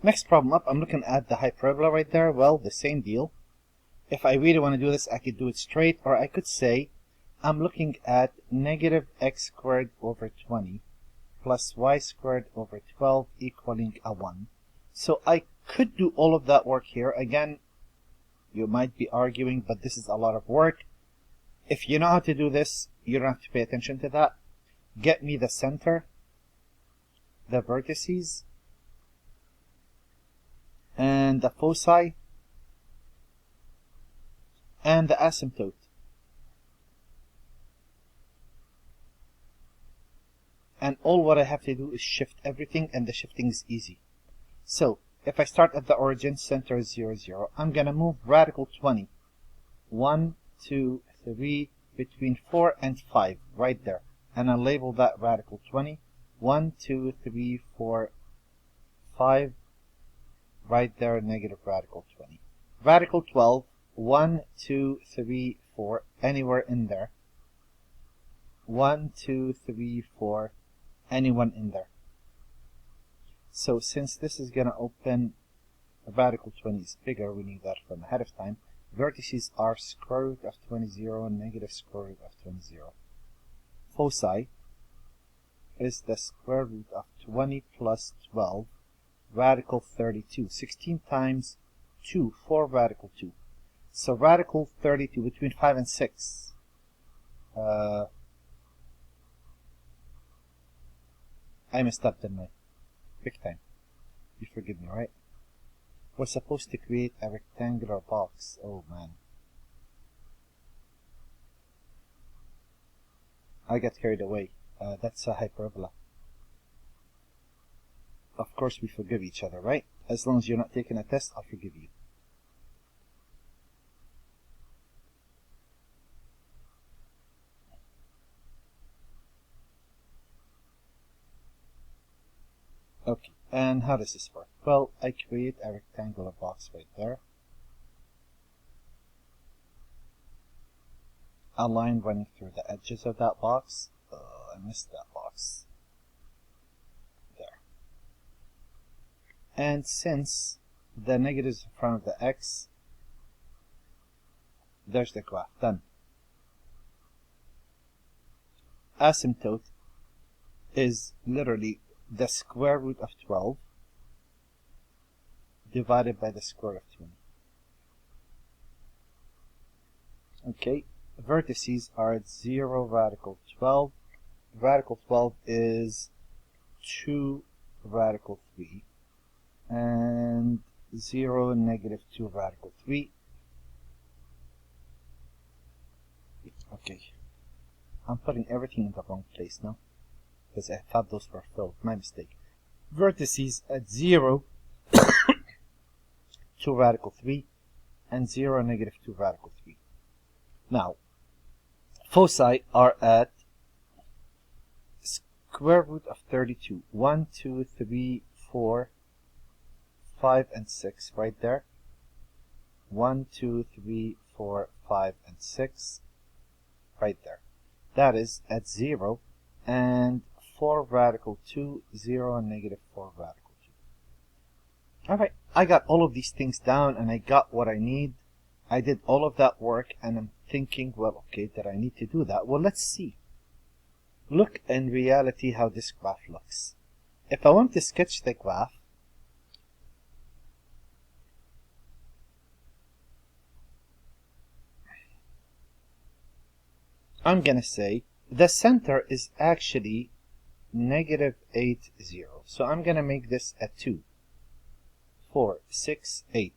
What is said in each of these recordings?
Next problem up, I'm looking at the hyperbola right there. Well, the same deal. If I really want to do this, I could do it straight, or I could say I'm looking at negative x squared over 20 plus y squared over 12 equaling a 1. So I could do all of that work here. Again, you might be arguing, but this is a lot of work. If you know how to do this, you don't have to pay attention to that. Get me the center, the vertices, and the foci, and the asymptote. And all what I have to do is shift everything, and the shifting is easy. So, if I start at the origin, center is 0, 0, I'm going to move radical 20. 1, 2, 3, between 4 and 5, right there. And I'll label that radical 20. 1, 2, 3, 4, 5, right there, negative radical 20. Radical 12, 1, 2, 3, 4, anywhere in there. 1, 2, 3, 4, anyone in there. So since this is going to open, radical 20 is bigger, we need that from ahead of time. Vertices are square root of 20, 0, negative square root of 20, 0. Foci is the square root of 20 plus 12, radical 32. 16 times 2, 4 radical 2. So radical 32 between 5 and 6. I messed up, didn't I? Big time. You forgive me, right? We're supposed to create a rectangular box. Oh man. I got carried away. That's a hyperbola. Of course we forgive each other, right? As long as you're not taking a test, I'll forgive you. Okay, and how does this work? Well, I create a rectangular box right there. A line running through the edges of that box. I missed that box. There. And since the negative is in front of the x, there's the graph done. Asymptote is literally the square root of 12 divided by the square root of 20. Okay, vertices are at 0, radical 12. Radical 12 is 2, radical 3. And 0, negative 2, radical 3. Okay, I'm putting everything in the wrong place now, because I thought those were filled. My mistake. Vertices at 0, 2 radical 3, and 0, negative 2 radical 3. Now, foci are at square root of 32. 1, 2, 3, 4, 5, and 6, right there. 1, 2, 3, 4, 5, and 6, right there. That is at 0, and 4 radical 2, 0, and negative 4 radical 2. Alright, I got all of these things down, and I got what I need. I did all of that work, and I'm thinking, well, okay, did I need to do that? Well, let's see. Look in reality how this graph looks. If I want to sketch the graph, I'm going to say the center is actually negative 8, 0. So I'm going to make this a 2, 4, 6, 8.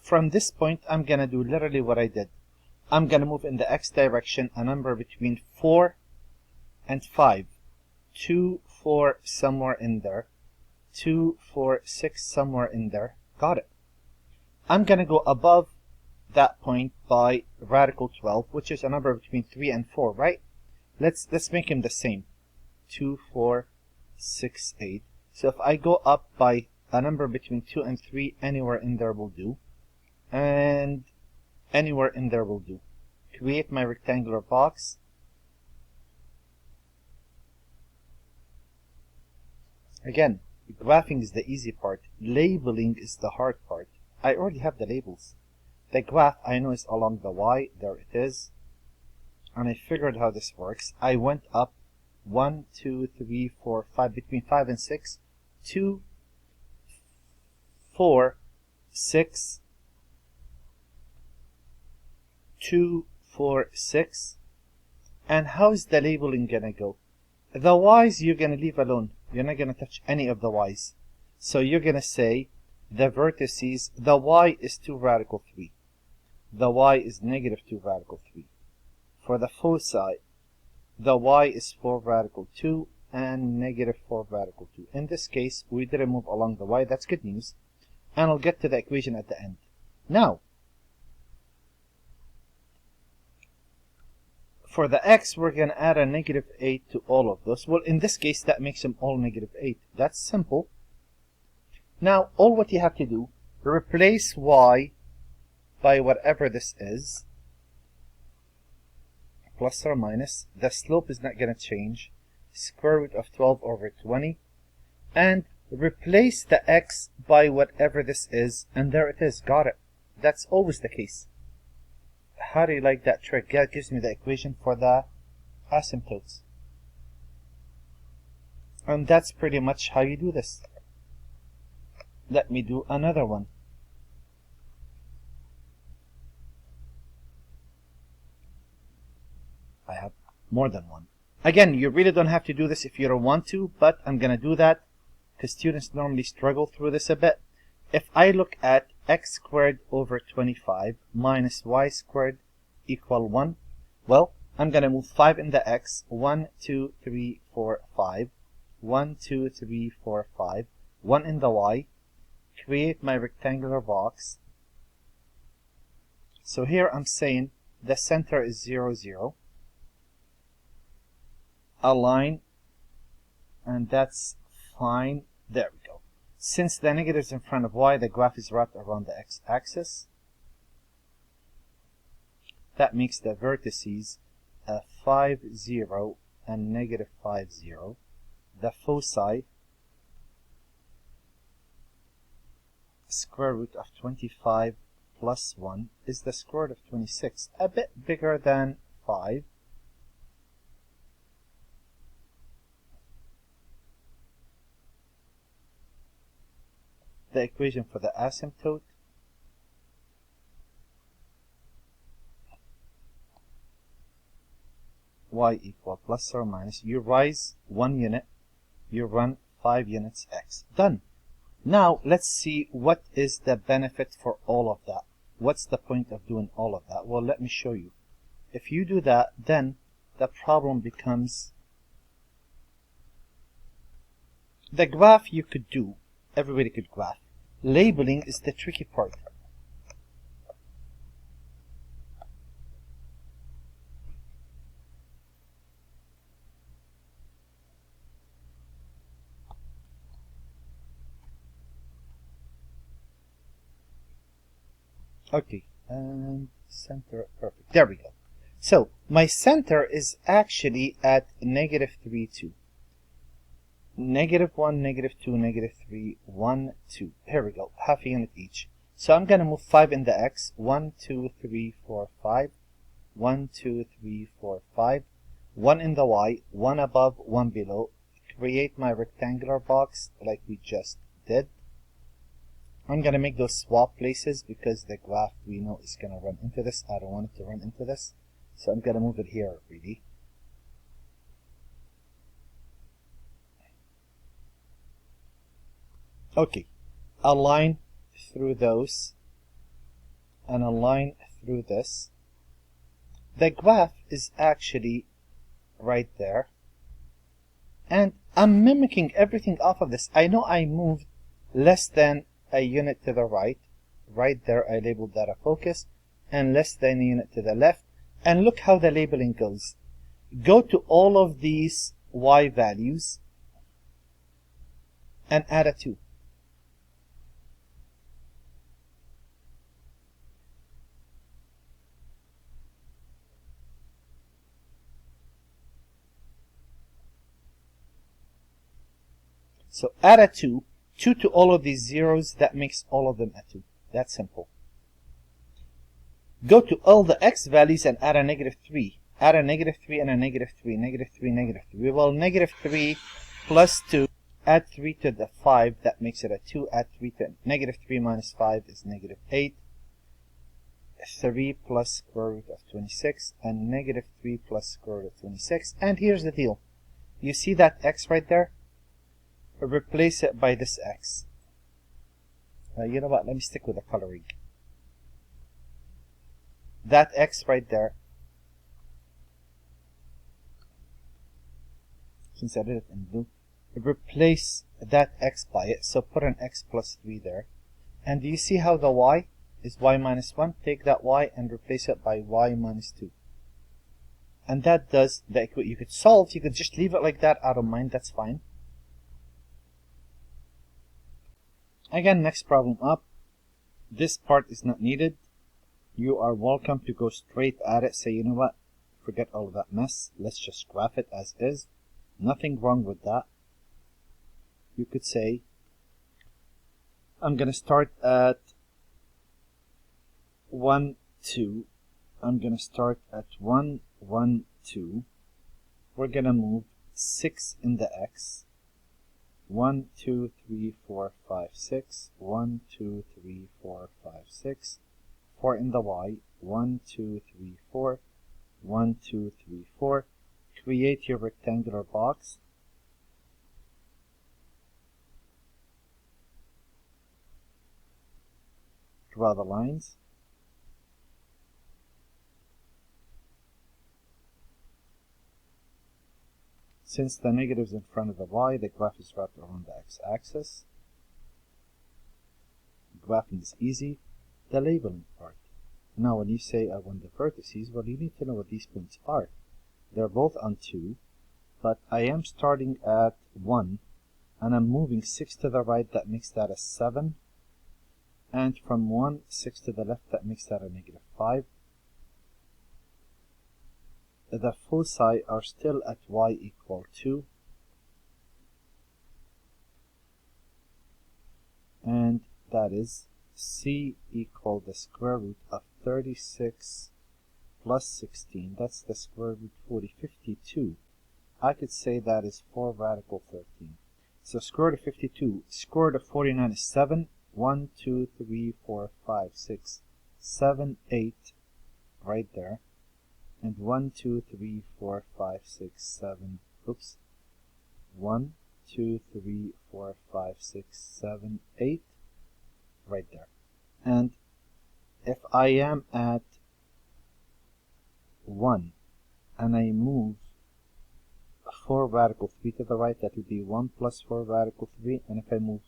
From this point, I'm going to do literally what I did. I'm going to move in the x direction a number between 4 and 5. 2, 4, somewhere in there. 2, 4, 6, somewhere in there. Got it. I'm going to go above that point by radical 12, which is a number between 3 and 4, right? Let's make him the same. 2, 4, 6, 8. So if I go up by a number between 2 and 3, anywhere in there will do. And anywhere in there will do. Create my rectangular box. Again, Graphing is the easy part. Labeling is the hard part. I already have the labels. The graph I know is along the Y. There it is. And I figured how this works. I went up 1, 2, 3, 4, 5, between 5 and 6, 2, 4, 6, 2, 4, 6. And how's the labeling gonna go? The Y's you're gonna leave alone. You're not gonna touch any of the Y's. So you're gonna say the vertices, the Y is 2 radical 3. The Y is negative 2 radical 3. For the foci, the Y is 4 radical 2 and negative 4 radical 2. In this case, we didn't move along the Y. That's good news. And I'll get to the equation at the end. Now, for the X, we're going to add a negative 8 to all of those. Well, in this case, that makes them all negative 8. That's simple. Now, all what you have to do, replace Y by whatever this is, plus or minus. The slope is not going to change. Square root of 12 over 20. And replace the X by whatever this is. And there it is. Got it. That's always the case. How do you like that trick? That gives me the equation for the asymptotes. And that's pretty much how you do this. Let me do another one. I have more than one. Again, you really don't have to do this if you don't want to, but I'm going to do that because students normally struggle through this a bit. If I look at x squared over 25 minus y squared equal 1, well, I'm going to move 5 in the x. 1, 2, 3, 4, 5. 1, 2, 3, 4, 5. 1 in the y. Create my rectangular box. So here I'm saying the center is 0, 0. Align, and that's fine. There we go. Since the negative is in front of y, the graph is wrapped around the x-axis. That makes the vertices 5, 0 and negative 5, 0. The foci, square root of 25 plus 1 is the square root of 26, a bit bigger than 5. The equation for the asymptote, y equal plus or minus, you rise 1 unit, you run 5 units x. Done. Now let's see what is the benefit for all of that. What's the point of doing all of that? Well, let me show you. If you do that, then the problem becomes the graph you could do. Everybody could graph. Labeling is the tricky part. Okay, and center, perfect. There we go. So, my center is actually at negative 3, 2. Negative 1, negative 2, negative 3, 1, 2. Here we go. Half a unit each. So I'm going to move 5 in the x. 1, 2, 3, 4, 5. 1, 2, 3, 4, 5. 1 in the y. 1 above, 1 below. Create my rectangular box like we just did. I'm going to make those swap places because the graph we know is going to run into this. I don't want it to run into this. So I'm going to move it here, really. Okay, a line through those and a line through this. The graph is actually right there. And I'm mimicking everything off of this. I know I moved less than a unit to the right. Right there I labeled that a focus. And less than a unit to the left. And look how the labeling goes. Go to all of these y values and add a 2. So add a 2. 2 to all of these zeros, that makes all of them a 2. That's simple. Go to all the x values and add a negative 3. Add a negative 3 and a negative 3, negative 3, negative 3. Well, negative 3 plus 2, add 3 to the 5, that makes it a 2. Add 3 to negative 3 minus 5 is negative 8. 3 plus square root of 26, and negative 3 plus square root of 26. And here's the deal. You see that x right there? Replace it by this x. You know what? Let me stick with the coloring. That x right there, since I did it in blue, replace that x by it. So put an x plus 3 there. And do you see how the y is y minus 1? Take that y and replace it by y minus 2. And that does the equation. You could solve, you could just leave it like that out of mind, that's fine. Again, next problem up. This part is not needed. You are welcome to go straight at it. Say, you know what? Forget all of that mess. Let's just graph it as is. Nothing wrong with that. You could say, I'm going to start at 1, 2. I'm going to start at 1, 1, 2. We're going to move 6 in the x. 1, 2, 3, 4, 5, 6. 1, 2, 3, 4, 5, 6. 4 in the y. 1, 2, 3, 4. 1, 2, 3, 4. Create your rectangular box. Draw the lines. Since the negative is in front of the y, the graph is wrapped around the x-axis. Graphing is easy. The labeling part. Now when you say I want the vertices, well, you need to know what these points are. They're both on 2, but I am starting at 1, and I'm moving 6 to the right, that makes that a 7. And from 1, 6 to the left, that makes that a negative 5. The foci are still at y equal 2. And that is c equal the square root of 36 plus 16. That's the square root 40, 52. I could say that is 4 radical 13. So square root of 52, square root of 49 is 7. 1, 2, 3, 4, 5, 6, 7, 8, right there. And 1, 2, 3, 4, 5, 6, 7, oops. 1, 2, 3, 4, 5, 6, 7, 8, right there. And if I am at 1 and I move 4 radical 3 to the right, that will be 1 plus 4 radical 3. And if I move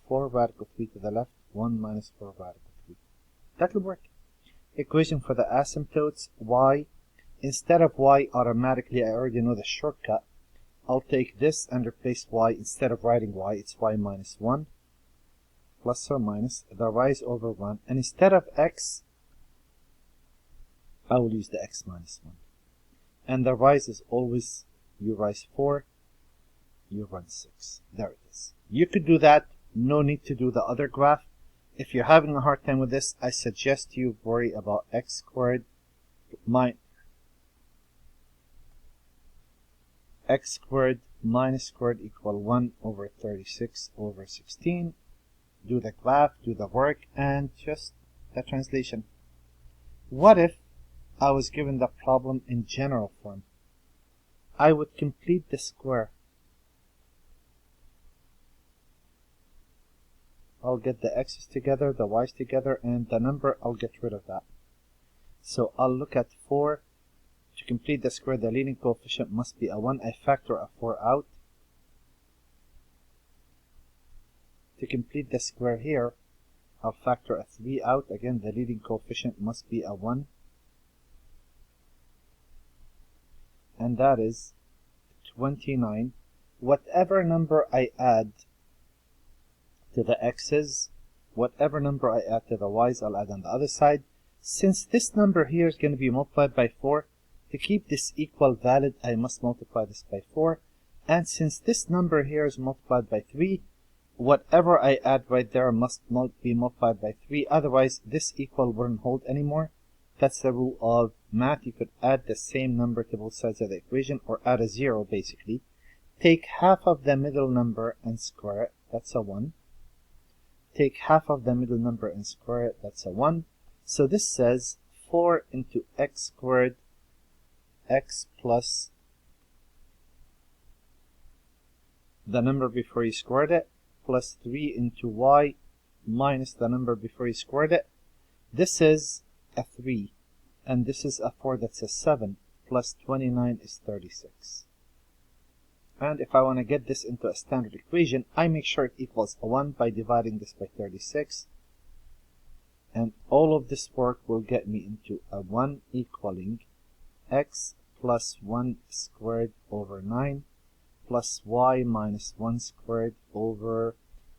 4 radical 3 to the left, 1 minus 4 radical 3. That will work. Equation for the asymptotes, y. Instead of y automatically, I already know the shortcut. I'll take this and replace y. Instead of writing y, it's y minus 1. Plus or minus the rise over 1. And instead of x, I will use the x minus 1. And the rise is always, you rise 4, you run 6. There it is. You could do that. No need to do the other graph. If you're having a hard time with this, I suggest you worry about x squared x squared minus squared equal 1 over 36 over 16. Do the graph, do the work, and just the translation. What if I was given the problem in general form? I would complete the square. I'll get the x's together, the y's together, and the number, I'll get rid of that. So I'll look at 4. To complete the square, the leading coefficient must be a 1. I factor a 4 out. To complete the square here, I'll factor a 3 out. Again, the leading coefficient must be a 1. And that is 29. Whatever number I add to the x's, whatever number I add to the y's, I'll add on the other side. Since this number here is going to be multiplied by 4, to keep this equal valid, I must multiply this by 4. And since this number here is multiplied by 3, whatever I add right there must not be multiplied by 3, otherwise this equal wouldn't hold anymore. That's the rule of math. You could add the same number to both sides of the equation, or add a 0 basically. Take half of the middle number and square it, that's a 1. Take half of the middle number and square it, that's a 1. So this says 4 into x squared, x plus the number before you squared it, plus 3 into y minus the number before you squared it. This is a 3, and this is a 4, that's a 7, plus 29 is 36. And if I want to get this into a standard equation, I make sure it equals a 1 by dividing this by 36. And all of this work will get me into a 1 equaling x plus 1 squared over 9 plus y minus 1 squared over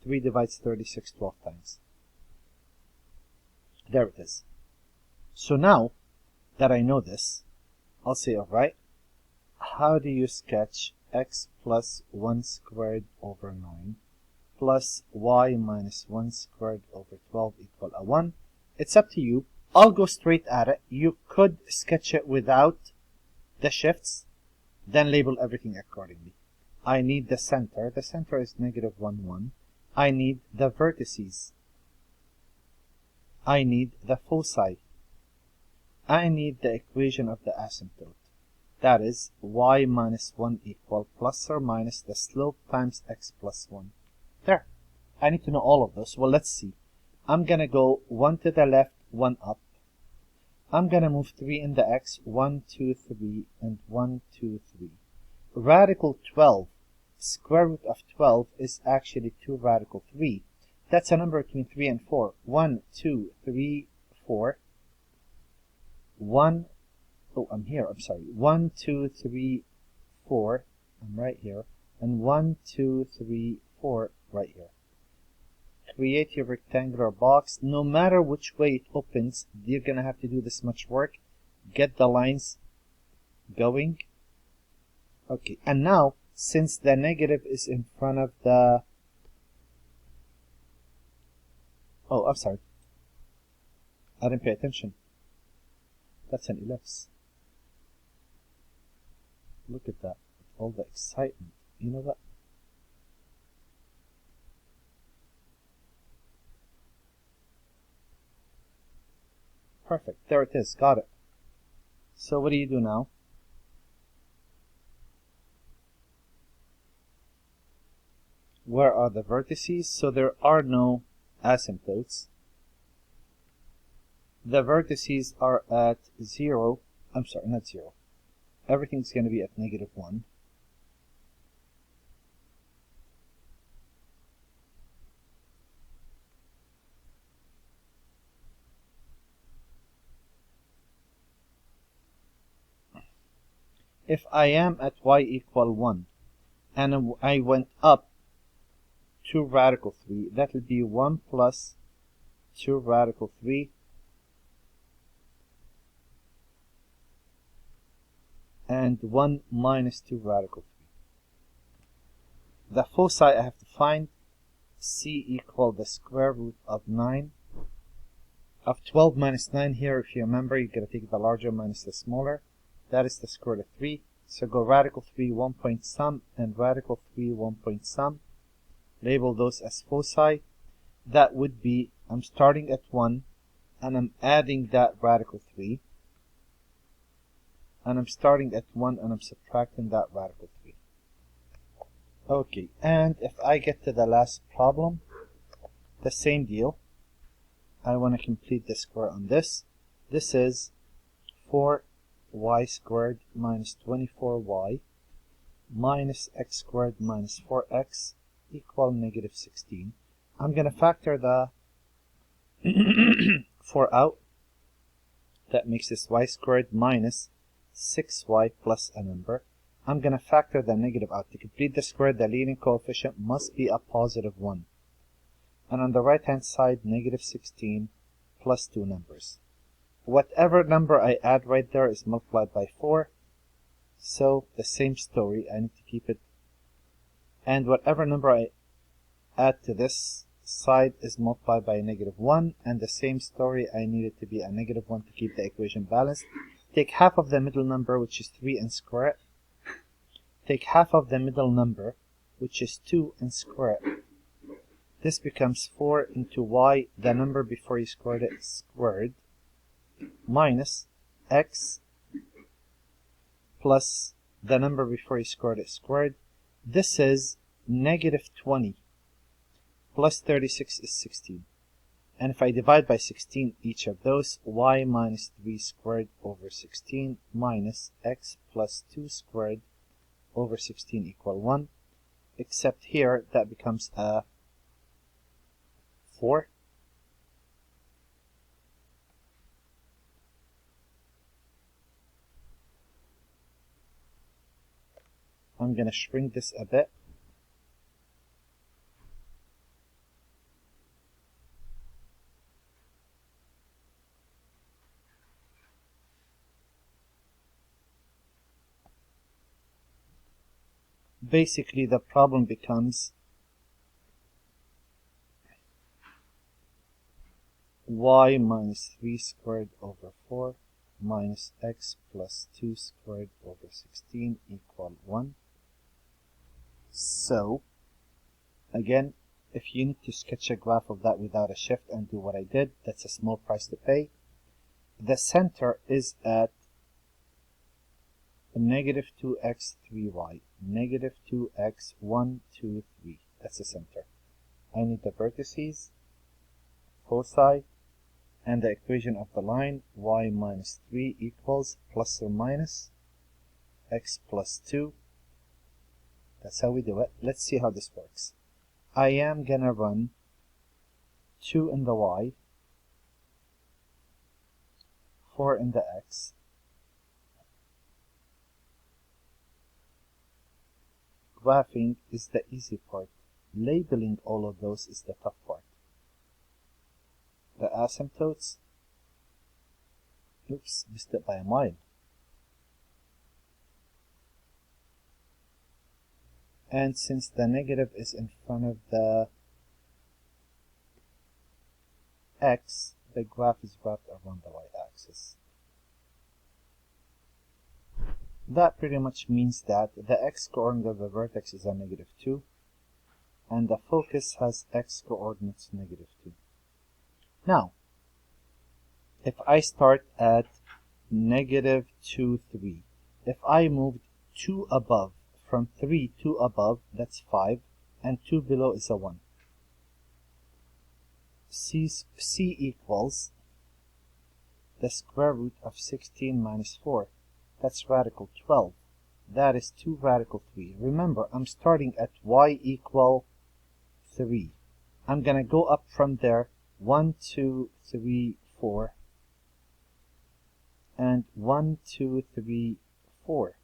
3 divides 36 12 times. There it is. So now that I know this, I'll say, alright, how do you sketch x plus 1 squared over 9 plus y minus 1 squared over 12 equal a 1? It's up to you. I'll go straight at it. You could sketch it without the shifts, then label everything accordingly. I need the center. The center is negative 1, 1. I need the vertices. I need the foci. I need the equation of the asymptote. That is y minus 1 equal plus or minus the slope times x plus 1. There. I need to know all of those. Well, let's see. I'm going to go 1 to the left, 1 up. I'm going to move 3 in the x, 1, 2, 3, and 1, 2, 3. Radical 12, square root of 12 is actually 2 radical 3. That's a number between 3 and 4. 1, 2, 3, 4. 1, oh, I'm here, I'm sorry. 1, 2, 3, 4. I'm right here. And 1, 2, 3, 4 right here. Create your rectangular box. No matter which way it opens, you're going to have to do this much work. Get the lines going. Okay, and now, since the negative is in front of the... Oh, I'm sorry. I didn't pay attention. That's an ellipse. Look at that. All the excitement. You know what? Perfect. There it is. Got it. So what do you do now? Where are the vertices? So there are no asymptotes. The vertices are at 0. I'm sorry, not 0. Everything's going to be at negative 1. If I am at y equal 1, and I went up 2 radical 3, that will be 1 plus 2 radical 3, and 1 minus 2 radical 3. The foci I have to find, c equal the square root of 9, of 12 minus 9 here, if you remember, you're going to take the larger minus the smaller. That is the square root of 3. So go radical 3 1 point sum and radical 3 1 point sum. Label those as foci. That would be, I'm starting at 1 and I'm adding that radical 3. And I'm starting at 1 and I'm subtracting that radical 3. Okay, and if I get to the last problem, the same deal. I want to complete the square on this. This is 4y squared minus 24y minus x squared minus 4x equal negative 16. I'm going to factor the 4 out. That makes this y squared minus 6y plus a number. I'm going to factor the negative out. To complete the square, the leading coefficient must be a positive 1. And on the right hand side, negative 16 plus 2 numbers. Whatever number I add right there is multiplied by 4. So the same story, I need to keep it and whatever number I add to this side is multiplied by a -1, and the same story, I need it to be a -1 to keep the equation balanced. Take half of the middle number, which is 3, and square it. Take half of the middle number, which is 2, and square it. This becomes 4 into y, the number before you squared it, squared, minus x plus the number before you squared it, squared. This is -20 plus 36 is 16. And if I divide by 16 each of those, y minus 3 squared over 16 minus x plus 2 squared over 16 equal 1. Except here, that becomes a 4. I'm going to shrink this a bit. Basically, the problem becomes y minus 3 squared over 4 minus x plus 2 squared over 16 equal 1. So, again, if you need to sketch a graph of that without a shift and do what I did, that's a small price to pay. The center is at -2x 3y, -2x 1 2 3. That's the center. I need the vertices, foci, and the equation of the line, y minus 3 equals plus or minus x plus 2. That's how we do it. Let's see how this works. I am gonna run 2 in the y, 4 in the x, graphing is the easy part. Labeling all of those is the tough part. The asymptotes, oops, missed it by a mile. And since the negative is in front of the x, the graph is wrapped around the y-axis. That pretty much means that the x-coordinate of the vertex is a -2, and the focus has x-coordinates -2. Now, if I start at -2, 3, if I moved 2 above, from 3 to above, that's 5, and 2 below is a 1. C equals the square root of 16 minus 4. That's radical 12. That is 2 radical 3. Remember, I'm starting at y equal 3. I'm going to go up from there 1, 2, 3, 4. And 1, 2, 3, 4.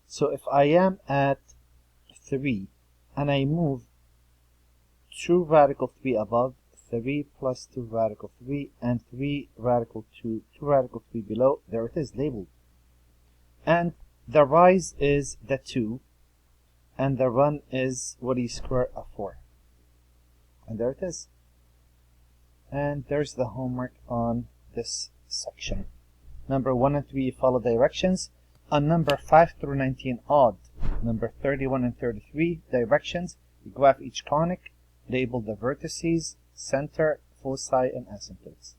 So if I am at 3 and I move 2 radical 3 above, 3 plus 2 radical 3, and 3 radical 2, 2 radical 3 below, there it is labeled. And the rise is the 2, and the run is, what do you square, a 4. And there it is. And there's the homework on this section. Number 1 and 3, follow directions. On number 5 through 19, odd. Number 31 and 33, directions. You graph each conic, label the vertices, center, foci, and asymptotes.